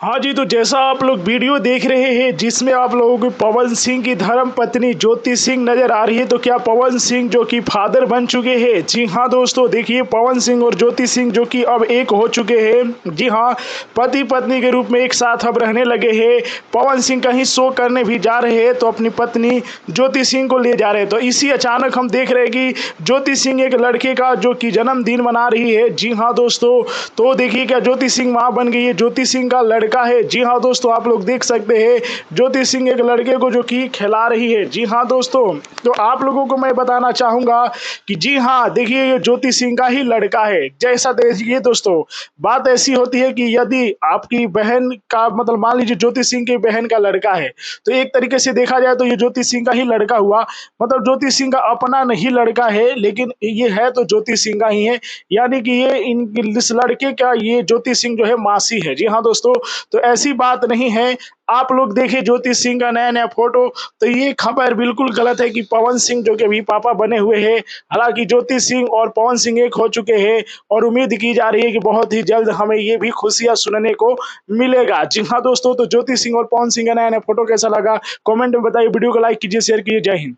हाँ जी, तो जैसा आप लोग वीडियो देख रहे हैं जिसमें आप लोगों को पवन सिंह की धर्म पत्नी ज्योति सिंह नजर आ रही है, तो क्या पवन सिंह जो कि फादर बन चुके हैं? जी हाँ दोस्तों, देखिए पवन सिंह और ज्योति सिंह जो कि अब एक हो चुके हैं। जी हाँ, पति पत्नी के रूप में एक साथ अब रहने लगे हैं। पवन सिंह कहीं शो करने भी जा रहे हैं तो अपनी पत्नी ज्योति सिंह को ले जा रहे हैं। तो इसी अचानक हम देख रहे हैं कि ज्योति सिंह एक लड़के का जो कि जन्मदिन मना रही है। जी हाँ दोस्तों, तो देखिए क्या ज्योति सिंह माँ बन गई है। ज्योति सिंह का लड़का है। जी हाँ दोस्तों, आप लोग देख सकते हैं ज्योति सिंह एक लड़के को जो कि खिला रही है। जी हाँ दोस्तों, तो आप लोगों को मैं बताना चाहूंगा कि जी हाँ देखिए ये ज्योति सिंह का ही लड़का है। जैसा देखिए दोस्तों, बात ऐसी होती है कि यदि आपकी बहन का मतलब मान लीजिए ज्योति सिंह की बहन का लड़का है, तो एक तरीके से देखा जाए तो ये ज्योति सिंह का ही लड़का हुआ। मतलब ज्योति सिंह का अपना नहीं लड़का है, लेकिन ये है तो ज्योति सिंह का ही है। यानी कि ये इस लड़के का ये ज्योति सिंह जो है मासी है। जी हाँ दोस्तों, तो ऐसी बात नहीं है। आप लोग देखें ज्योति सिंह का नया नया फोटो, तो ये खबर बिल्कुल गलत है कि पवन सिंह जो कि अभी पापा बने हुए हैं। हालांकि ज्योति सिंह और पवन सिंह एक हो चुके हैं और उम्मीद की जा रही है कि बहुत ही जल्द हमें ये भी खुशियां सुनने को मिलेगा। जी हाँ दोस्तों, तो ज्योति सिंह और पवन सिंह का नया नया फोटो कैसा लगा कमेंट में बताइए। वीडियो को लाइक कीजिए, शेयर कीजिए। जय हिंद।